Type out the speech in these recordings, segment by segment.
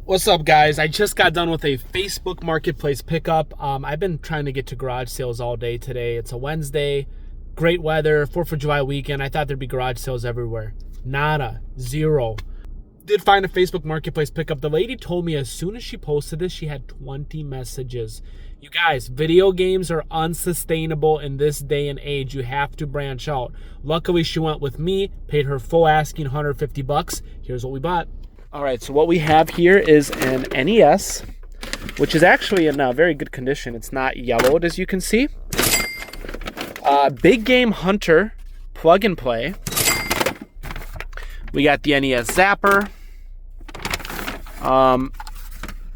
What's up, guys? I just got done with a Facebook Marketplace pickup. I've been trying to get to garage sales all day today. It's a Wednesday, great weather, 4th of July weekend. I thought there'd be garage sales everywhere. Nada, zero. Did find a Facebook Marketplace pickup. The lady told me as soon as she posted this, she had 20 messages. You guys, video games are unsustainable in this day and age. You have to branch out. Luckily, she went with me, paid her full asking $150. Here's what we bought. All right, so what we have here is an NES, which is actually in very good condition. It's not yellowed, as you can see. Big Game Hunter plug and play. We got the NES Zapper.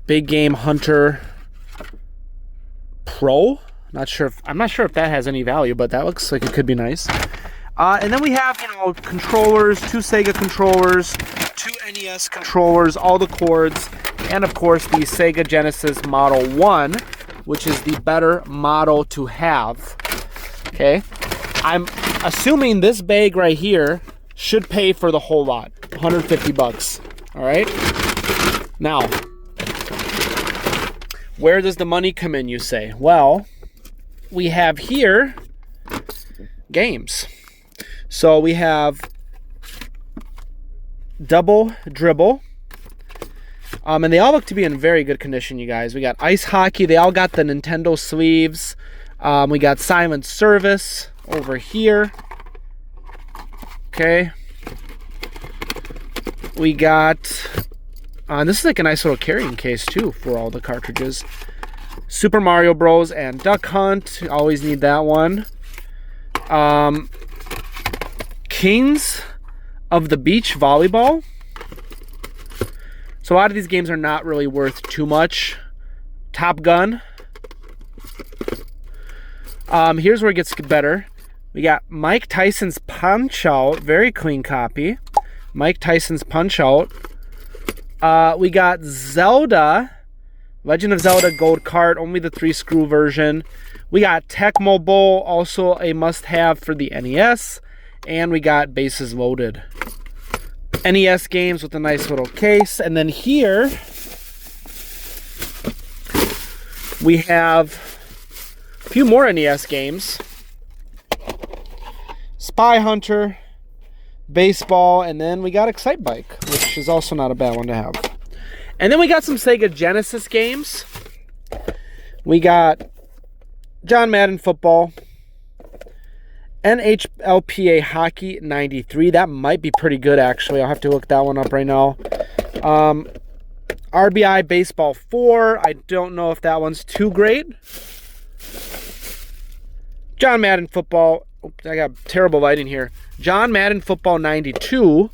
Big Game Hunter Pro. I'm not sure if that has any value, but that looks like it could be nice. And then we have, controllers, 2 Sega controllers, 2 NES controllers, all the cords, and of course the Sega Genesis Model 1, which is the better model to have. Okay, I'm assuming this bag right here should pay for the whole lot, $150. All right. Now, where does the money come in, you say? Well, we have here games. So we have Double Dribble. And they all look to be in very good condition, you guys. We got ice hockey. They all got the Nintendo sleeves. We got Silent Service over here. Okay. We got... this is like a nice little carrying case, too, for all the cartridges. Super Mario Bros. And Duck Hunt. Always need that one. Kings of the Beach Volleyball. So a lot of these games are not really worth too much. Top Gun. Here's where it gets better. We got Mike Tyson's Punch-Out. Very clean copy. Mike Tyson's Punch-Out. We got Zelda. Legend of Zelda Gold Card. Only the 3-screw version. We got Tecmo Bowl. Also a must-have for the NES. And we got Bases Loaded. NES games with a nice little case. And then here we have a few more NES games. Spy Hunter, Baseball, and then we got Excite Bike, which is also not a bad one to have. And then we got some Sega Genesis games. We got John Madden Football, NHLPA Hockey 93. That might be pretty good, actually. I'll have to look that one up right now. RBI Baseball 4. I don't know if that one's too great. John Madden Football. Oops, I got terrible lighting here. John Madden Football 92.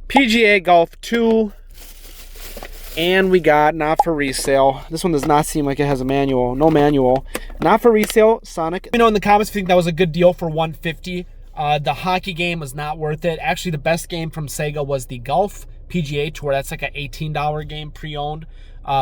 PGA Golf 2. And we got Not For Resale. This one does not seem like it has a manual. No manual. Not For Resale, Sonic. Let me know in the comments if you think that was a good deal for $150. The hockey game was not worth it. Actually, the best game from Sega was the Golf PGA Tour. That's like an $18 game pre-owned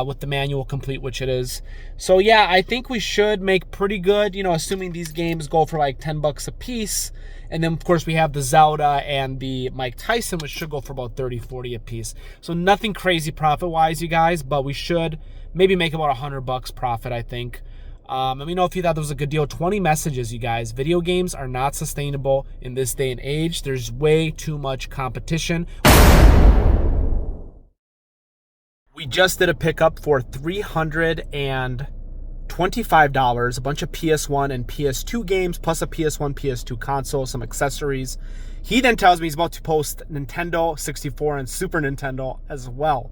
with the manual complete, which it is. So yeah, I think we should make pretty good, assuming these games go for like $10 a piece. And then, of course, we have the Zelda and the Mike Tyson, which should go for about $30, $40 a piece. So nothing crazy profit-wise, you guys, but we should maybe make about $100 profit, I think. Let me know if you thought that was a good deal. 20 messages, you guys. Video games are not sustainable in this day and age. There's way too much competition. We just did a pickup for $325, a bunch of PS1 and PS2 games, plus a PS1, PS2 console, some accessories. He then tells me he's about to post Nintendo 64 and Super Nintendo as well.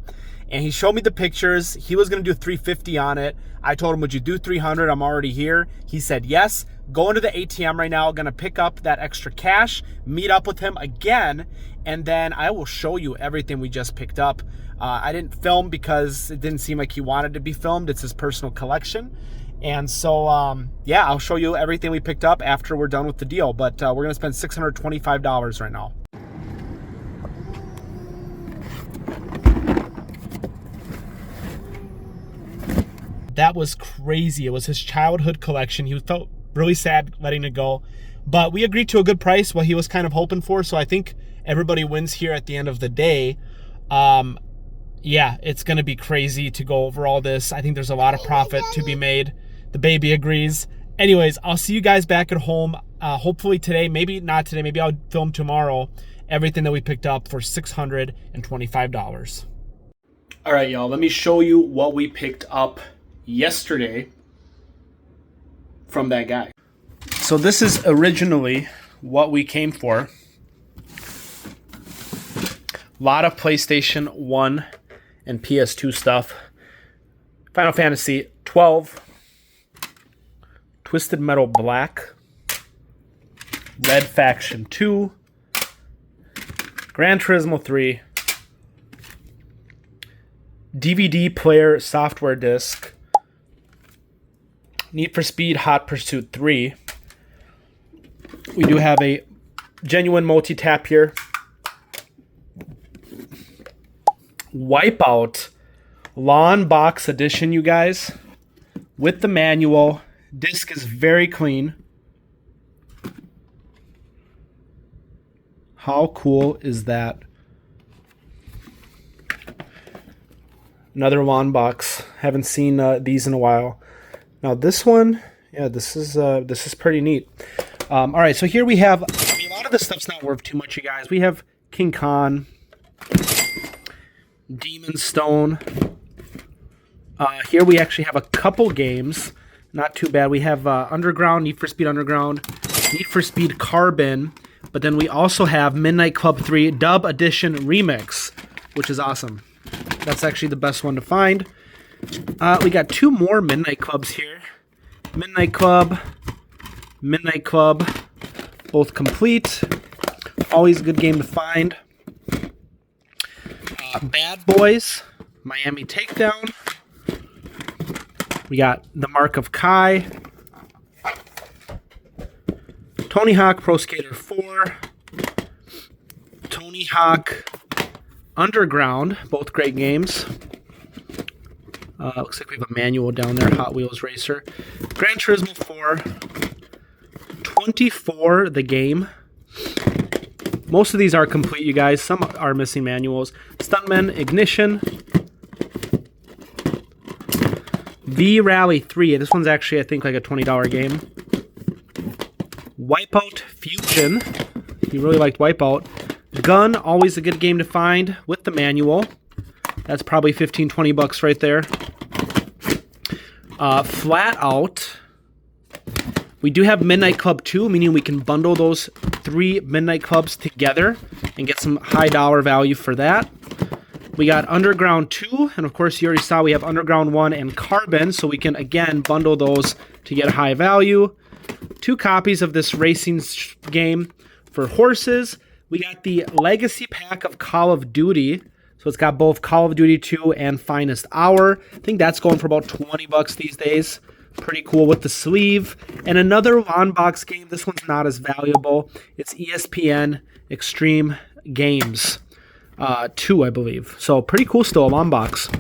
And he showed me the pictures. He was going to do $350 on it. I told him, would you do $300? I'm already here. He said yes. Going to the ATM right now. Going to pick up that extra cash, meet up with him again, and then I will show you everything we just picked up. I didn't film because it didn't seem like he wanted to be filmed. It's his personal collection. And so, yeah, I'll show you everything we picked up after we're done with the deal. But we're going to spend $625 right now. That was crazy. It was his childhood collection. He felt really sad letting it go. But we agreed to a good price, what he was kind of hoping for. So I think everybody wins here at the end of the day. yeah, it's going to be crazy to go over all this. I think there's a lot of profit to be made. The baby agrees. Anyways, I'll see you guys back at home. Hopefully today, maybe not today, maybe I'll film tomorrow everything that we picked up for $625. All right, y'all, let me show you what we picked up yesterday from that guy. So this is originally what we came for. A lot of PlayStation 1 and PS2 stuff. Final Fantasy 12, Twisted Metal Black, Red Faction 2, Gran Turismo 3, DVD player software disc, Need for Speed Hot Pursuit 3. We do have a genuine multi-tap here. Wipeout Lawn Box Edition, you guys, with the manual. Disc is very clean. How cool is that? Another lawn box. Haven't seen these in a while. Now this one, yeah, this is pretty neat. All right, so here we have. I mean, a lot of this stuff's not worth too much, you guys. We have King Khan, Demon Stone. Here we actually have a couple games. Not too bad. We have Underground, Need for Speed Underground, Need for Speed Carbon, but then we also have Midnight Club 3 Dub Edition Remix, which is awesome. That's actually the best one to find. We got two more Midnight Clubs here. Midnight Club, both complete. Always a good game to find. Bad Boys, Miami Takedown. We got The Mark of Kai, Tony Hawk Pro Skater 4, Tony Hawk Underground, both great games. Looks like we have a manual down there, Hot Wheels Racer. Gran Turismo 4, 24, the game. Most of these are complete, you guys. Some are missing manuals. Stuntman Ignition. V-Rally 3. This one's actually, I think, like a $20 game. Wipeout Fusion. You really liked Wipeout. Gun, always a good game to find with the manual. That's probably 15, 20 bucks right there. Flat Out. We do have Midnight Club 2, meaning we can bundle those 3 Midnight Clubs together and get some high dollar value for that. We got Underground 2, and of course you already saw we have Underground 1 and Carbon, so we can again bundle those to get a high value. 2 copies of this racing game for horses. We got the Legacy Pack of Call of Duty, so it's got both Call of Duty 2 and Finest Hour. I think that's going for about 20 bucks these days. Pretty cool with the sleeve. And another lawn box game. This one's not as valuable. It's ESPN Extreme Games 2, I believe. So pretty cool still, a lawn box.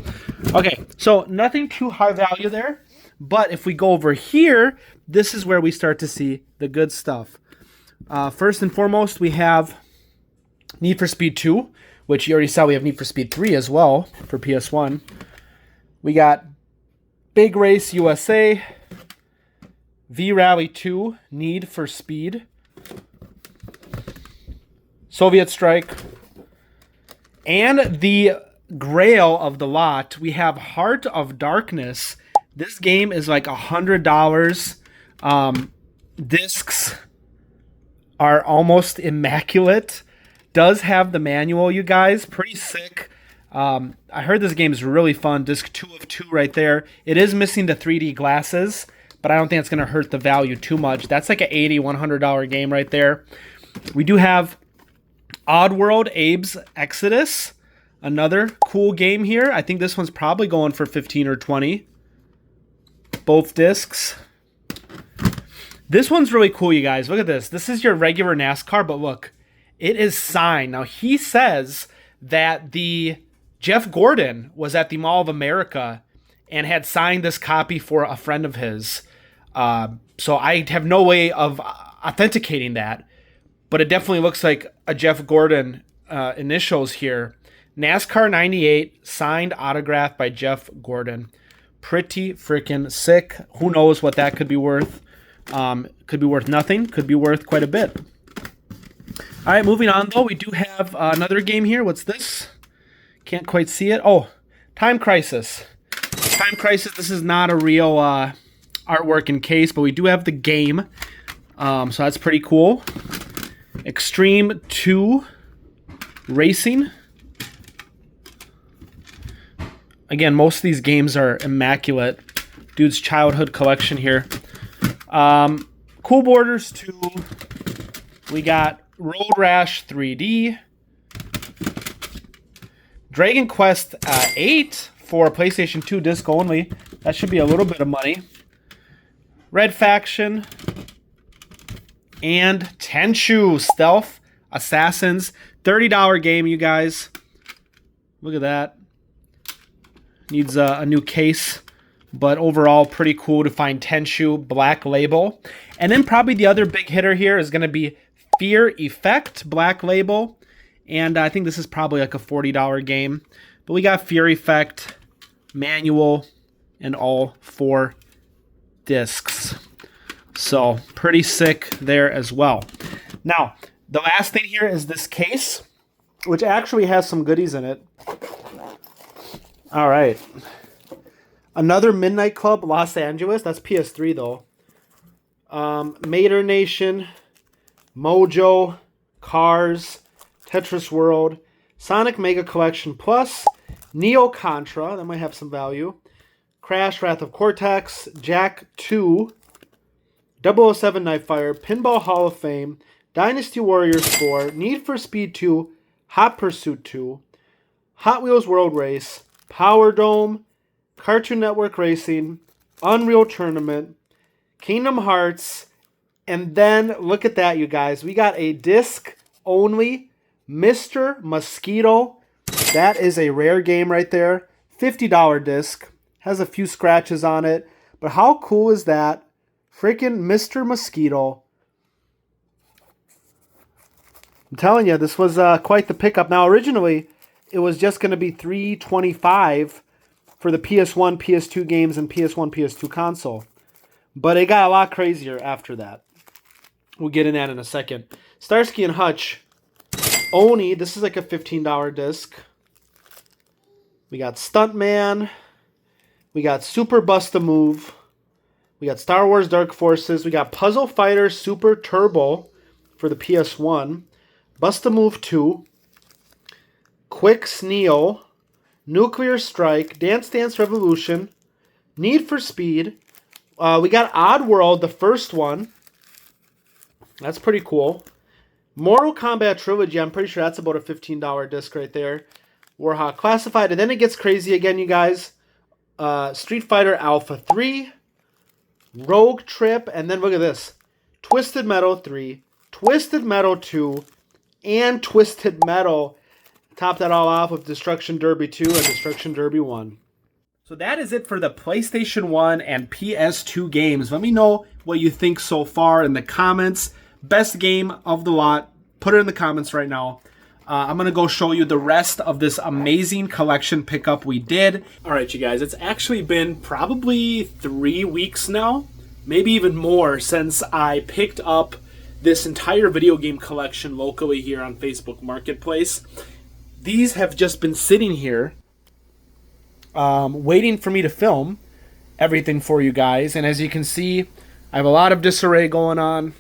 Okay, so nothing too high value there. But if we go over here, this is where we start to see the good stuff. First and foremost, we have Need for Speed 2, which you already saw we have Need for Speed 3 as well for PS1. We got Big Race USA, V-Rally 2, Need for Speed, Soviet Strike, and the grail of the lot, we have Heart of Darkness. This game is like $100. Discs are almost immaculate. Does have the manual, you guys. Pretty sick. I heard this game is really fun. Disc 2 of 2 right there. It is missing the 3D glasses, but I don't think it's going to hurt the value too much. That's like an $80, $100 game right there. We do have Oddworld Abe's Exodus. Another cool game here. I think this one's probably going for 15 or 20. Both discs. This one's really cool, you guys. Look at this. This is your regular NASCAR, but look. It is signed. Now, he says that the Jeff Gordon was at the Mall of America and had signed this copy for a friend of his. So I have no way of authenticating that, but it definitely looks like a Jeff Gordon initials here. NASCAR 98, signed autograph by Jeff Gordon. Pretty freaking sick. Who knows what that could be worth? Could be worth nothing. Could be worth quite a bit. All right, moving on, though. We do have another game here. What's this? Can't quite see it. Oh, Time Crisis. Time Crisis, this is not a real artwork in case, but we do have the game. So that's pretty cool. Extreme 2 Racing. Again, most of these games are immaculate. Dude's childhood collection here. Cool Borders 2. We got Road Rash 3D. Dragon Quest 8 for PlayStation 2 disc only. That should be a little bit of money. Red Faction. And Tenchu Stealth Assassins. $30 game, you guys. Look at that. Needs a new case. But overall, pretty cool to find Tenchu Black Label. And then probably the other big hitter here is going to be Fear Effect Black Label. And I think this is probably like a $40 game. But we got Fear Effect, manual, and all 4 discs. So pretty sick there as well. Now, the last thing here is this case, which actually has some goodies in it. All right. Another Midnight Club Los Angeles. That's PS3, though. Mater Nation, Mojo, Cars, Tetris World, Sonic Mega Collection Plus, Neo Contra. That might have some value. Crash, Wrath of Cortex, Jack 2, 007 Nightfire, Pinball Hall of Fame, Dynasty Warriors 4, Need for Speed 2, Hot Pursuit 2, Hot Wheels World Race, Power Dome, Cartoon Network Racing, Unreal Tournament, Kingdom Hearts, and then look at that, you guys. We got a disc only Mr. Mosquito. That is a rare game right there. $50 disc. Has a few scratches on it. But how cool is that? Freaking Mr. Mosquito. I'm telling you, this was quite the pickup. Now, originally, it was just going to be $325 for the PS1, PS2 games, and PS1, PS2 console. But it got a lot crazier after that. We'll get in that in a second. Starsky and Hutch. Oni, this is like a $15 disc. We got Stuntman. We got Super Bust-A-Move. We got Star Wars Dark Forces. We got Puzzle Fighter Super Turbo for the PS1. Bust-A-Move 2. Quicks Neo. Nuclear Strike. Dance Dance Revolution. Need for Speed. We got Oddworld, the first one. That's pretty cool. Mortal Kombat Trilogy, I'm pretty sure that's about a $15 disc right there. Warhawk Classified. And then it gets crazy again, you guys. Street Fighter Alpha 3. Rogue Trip. And then look at this. Twisted Metal 3. Twisted Metal 2. And Twisted Metal. Top that all off with Destruction Derby 2 and Destruction Derby 1. So that is it for the PlayStation 1 and PS2 games. Let me know what you think so far in the comments. Best game of the lot. Put it in the comments right now. I'm going to go show you the rest of this amazing collection pickup we did. All right, you guys. It's actually been probably 3 weeks now. Maybe even more since I picked up this entire video game collection locally here on Facebook Marketplace. These have just been sitting here waiting for me to film everything for you guys. And as you can see, I have a lot of disarray going on.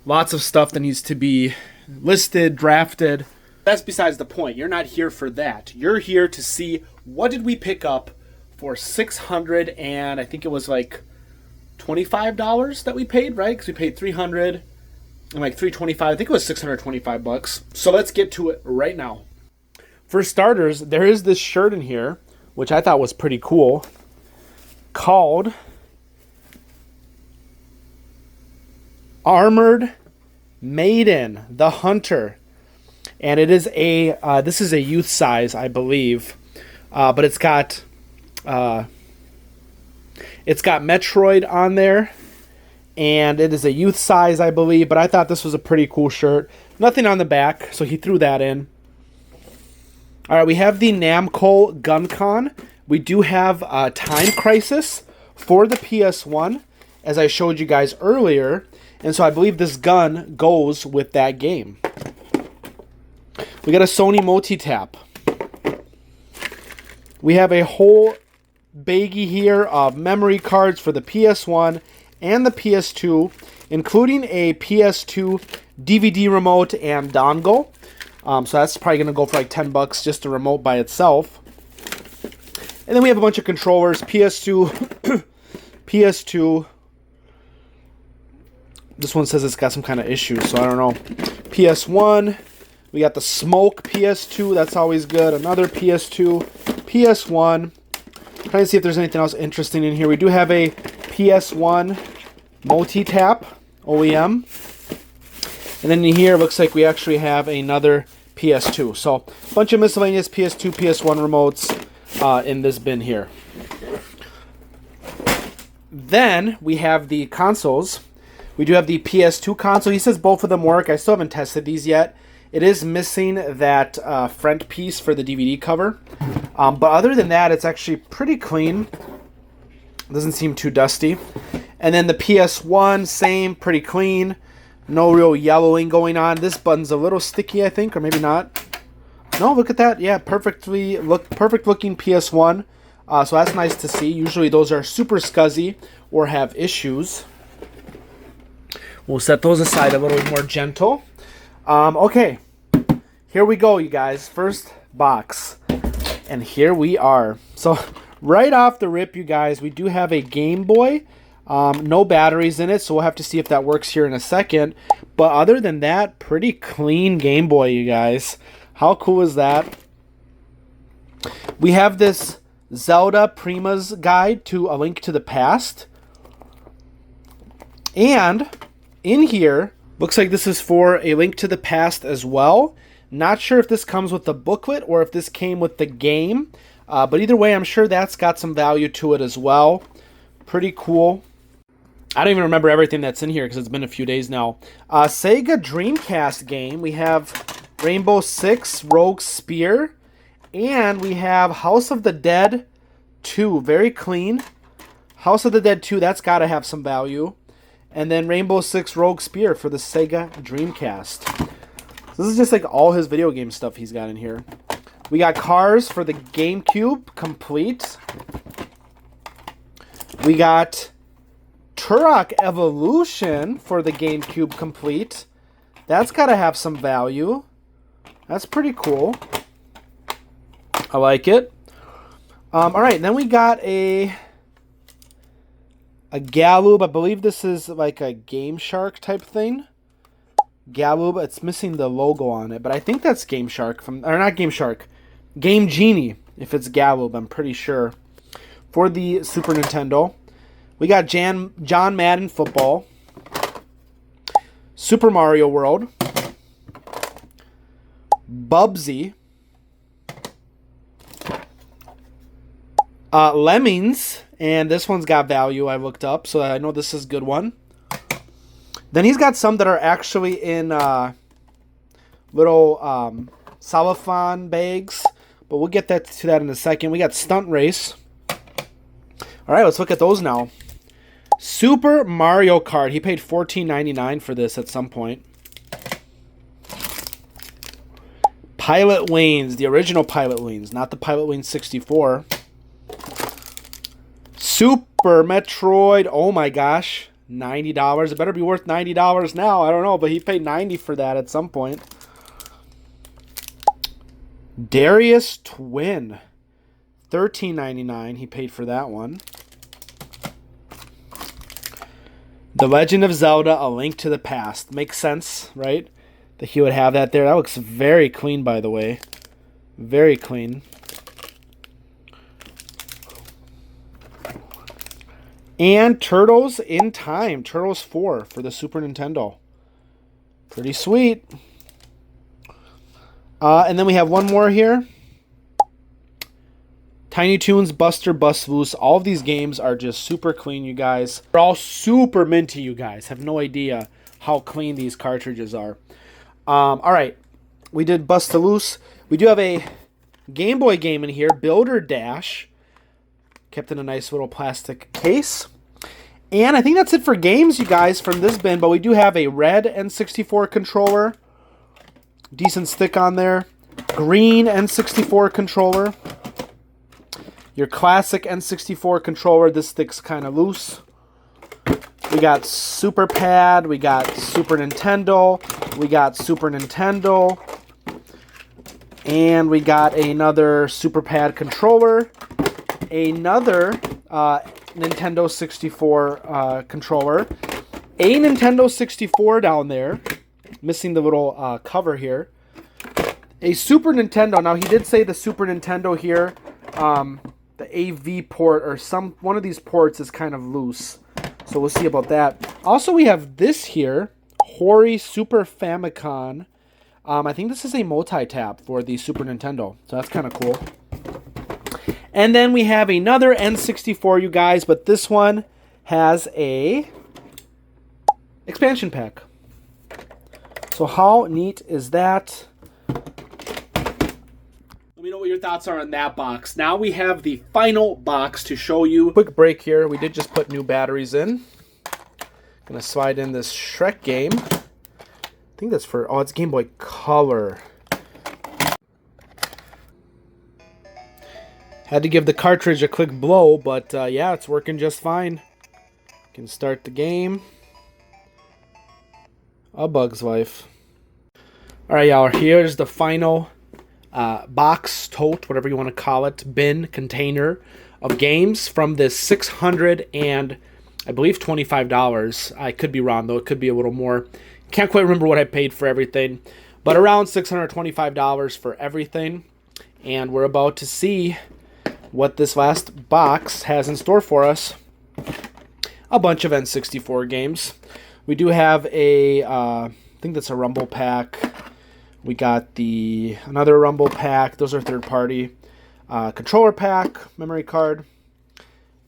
Lots of stuff that needs to be listed, drafted. That's besides the point. You're not here for that. You're here to see what did we pick up for $600 and I think it was like $25 that we paid, right? Because we paid $300 and like $325. I think it was $625. So let's get to it right now. For starters, there is this shirt in here, which I thought was pretty cool, called Armored Maiden, the Hunter. And it is a, this is a youth size, I believe. But it's got Metroid on there. And it is a youth size, I believe. But I thought this was a pretty cool shirt. Nothing on the back, so he threw that in. All right, we have the Namco GunCon. We do have Time Crisis for the PS1, as I showed you guys earlier. And so I believe this gun goes with that game. We got a Sony multi-tap. We have a whole baggie here of memory cards for the PS1 and the PS2, including a PS2 DVD remote and dongle. So that's probably going to go for like $10 just a remote by itself. And then we have a bunch of controllers, PS2, PS2. This one says it's got some kind of issue, so I don't know. PS1. We got the Smoke PS2. That's always good. Another PS2. PS1. Trying to see if there's anything else interesting in here. We do have a PS1 multi-tap OEM. And then in here, it looks like we actually have another PS2. So, a bunch of miscellaneous PS2, PS1 remotes in this bin here. Then, we have the consoles. We do have the PS2 console. He says both of them work. I still haven't tested these yet. It is missing that front piece for the DVD cover. But other than that, it's actually pretty clean. Doesn't seem too dusty. And then the PS1, same, pretty clean. No real yellowing going on. This button's a little sticky, I think, or maybe not. No, look at that. Yeah, perfect looking PS1. So that's nice to see. Usually those are super scuzzy or have issues. We'll set those aside a little more gentle. Okay, here we go, you guys. First box. And here we are. So right off the rip, you guys, we do have a Game Boy. No batteries in it, so we'll have to see if that works here in a second. But other than that, pretty clean Game Boy, you guys. How cool is that? We have this Zelda Prima's Guide to A Link to the Past. And in here, looks like this is for A Link to the Past as well. Not sure if this comes with the booklet or if this came with the game. But either way, I'm sure that's got some value to it as well. Pretty cool. I don't even remember everything that's in here because it's been a few days now. Sega Dreamcast game. We have Rainbow Six Rogue Spear. And we have House of the Dead 2. Very clean. House of the Dead 2, that's got to have some value. And then Rainbow Six Rogue Spear for the Sega Dreamcast. So this is just like all his video game stuff he's got in here. We got Cars for the GameCube complete. We got Turok Evolution for the GameCube complete. That's got to have some value. That's pretty cool. I like it. All right, then we got a Galoob. I believe this is like a Game Shark type thing. Galoob. It's missing the logo on it, but I think that's Game Shark or not Game Shark. Game Genie. If it's Galoob, I'm pretty sure. For the Super Nintendo. We got John Madden Football. Super Mario World. Bubsy. Lemmings. And this one's got value, I looked up, so I know this is a good one. Then he's got some that are actually in little cellophane bags, but we'll get to that in a second. We got Stunt Race. All right, let's look at those now. Super Mario Kart. He paid $14.99 for this at some point. Pilot Wings, the original Pilot Wings, not the Pilot Wings 64. Super Metroid. Oh my gosh. $90. It better be worth $90 now. I don't know, but he paid $90 for that at some point. Darius Twin. $13.99. He paid for that one. The Legend of Zelda, A Link to the Past. Makes sense, right? That he would have that there. That looks very clean, by the way. Very clean. And Turtles in Time. Turtles 4 for the Super Nintendo. Pretty sweet. And then we have one more here. Tiny Toons, Buster Bust Loose. All of these games are just super clean, you guys. They're all super minty, you guys. Have no idea how clean these cartridges are. All right. We did Bust Loose. We do have a Game Boy game in here, Builder Dash. Kept in a nice little plastic case. And I think that's it for games, you guys, from this bin. But we do have a red N64 controller. Decent stick on there. Green N64 controller. Your classic N64 controller. This stick's kind of loose. We got Super Pad. We got Super Nintendo. We got Super Nintendo. And we got another Super Pad controller. Another Nintendo 64 controller. A Nintendo 64 down there. Missing the little cover here. A Super Nintendo. Now, he did say the Super Nintendo here, the AV port or one of these ports is kind of loose. So we'll see about that. Also, we have this here, Hori Super Famicom. I think this is a multi-tap for the Super Nintendo. So that's kind of cool. And then we have another N64, you guys, but this one has a expansion pack. So how neat is that? Let me know what your thoughts are on that box. Now we have the final box to show you. Quick break here. We did just put new batteries in. Gonna slide in this Shrek game. I think that's for, oh, it's Game Boy Color. Had to give the cartridge a quick blow, but yeah, it's working just fine. Can start the game. A Bug's Life. Alright, y'all, here's the final box, tote, whatever you want to call it, bin, container of games from this $600 and I believe $25. I could be wrong, though. It could be a little more. Can't quite remember what I paid for everything, but around $625 for everything. And we're about to see what this last box has in store for us. A bunch of N64 games. We do have a, I think that's a Rumble pack. We got another Rumble pack. Those are third party. Controller pack, memory card.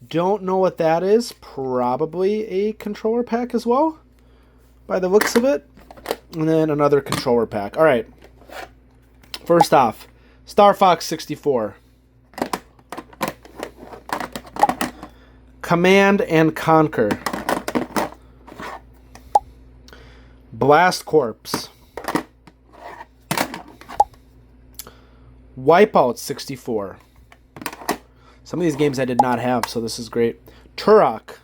Don't know what that is. Probably a controller pack as well, by the looks of it. And then another controller pack. All right. First off, Star Fox 64. Command and Conquer. Blast Corps. Wipeout 64. Some of these games I did not have, so this is great. Turok.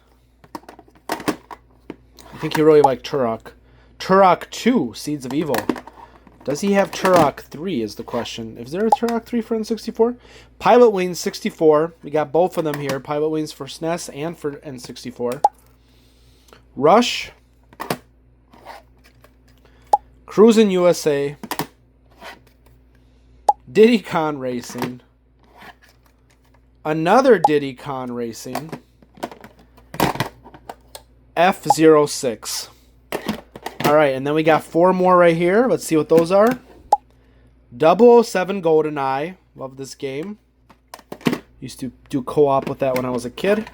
I think you really like Turok. Turok 2, Seeds of Evil. Does he have Turok 3 is the question. Is there a Turok 3 for N64? Pilot Wings 64. We got both of them here. Pilot Wings for SNES and for N64. Rush. Cruisin' USA. Diddy Kong Racing. Another Diddy Kong Racing. F-06. Alright, and then we got 4 more right here. Let's see what those are. 007 GoldenEye. Love this game. Used to do co-op with that when I was a kid.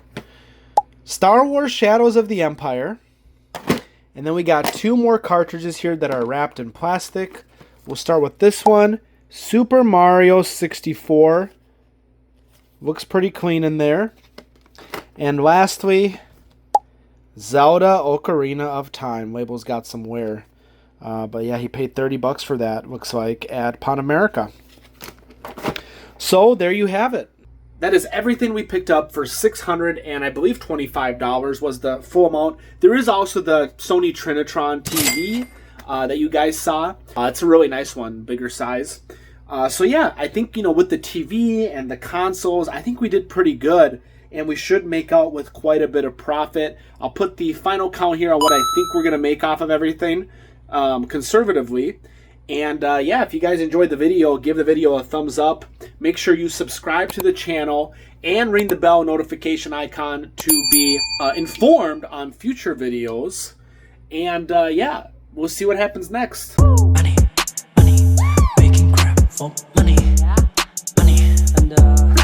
Star Wars Shadows of the Empire. And then we got 2 more cartridges here that are wrapped in plastic. We'll start with this one. Super Mario 64. Looks pretty clean in there. And lastly, Zelda Ocarina of Time. Label's got some wear. But yeah, he paid $30 for that, looks like, at Pan America. So there you have it. That is everything we picked up for $600 and I believe $25 was the full amount. There is also the Sony Trinitron TV that you guys saw. It's a really nice one, bigger size. So yeah, I think, with the TV and the consoles, I think we did pretty good. And we should make out with quite a bit of profit. I'll put the final count here on what I think we're going to make off of everything conservatively. And yeah, if you guys enjoyed the video, give the video a thumbs up. Make sure you subscribe to the channel and ring the bell notification icon to be informed on future videos. And yeah, we'll see what happens next. Money, money, making crap for money, money, and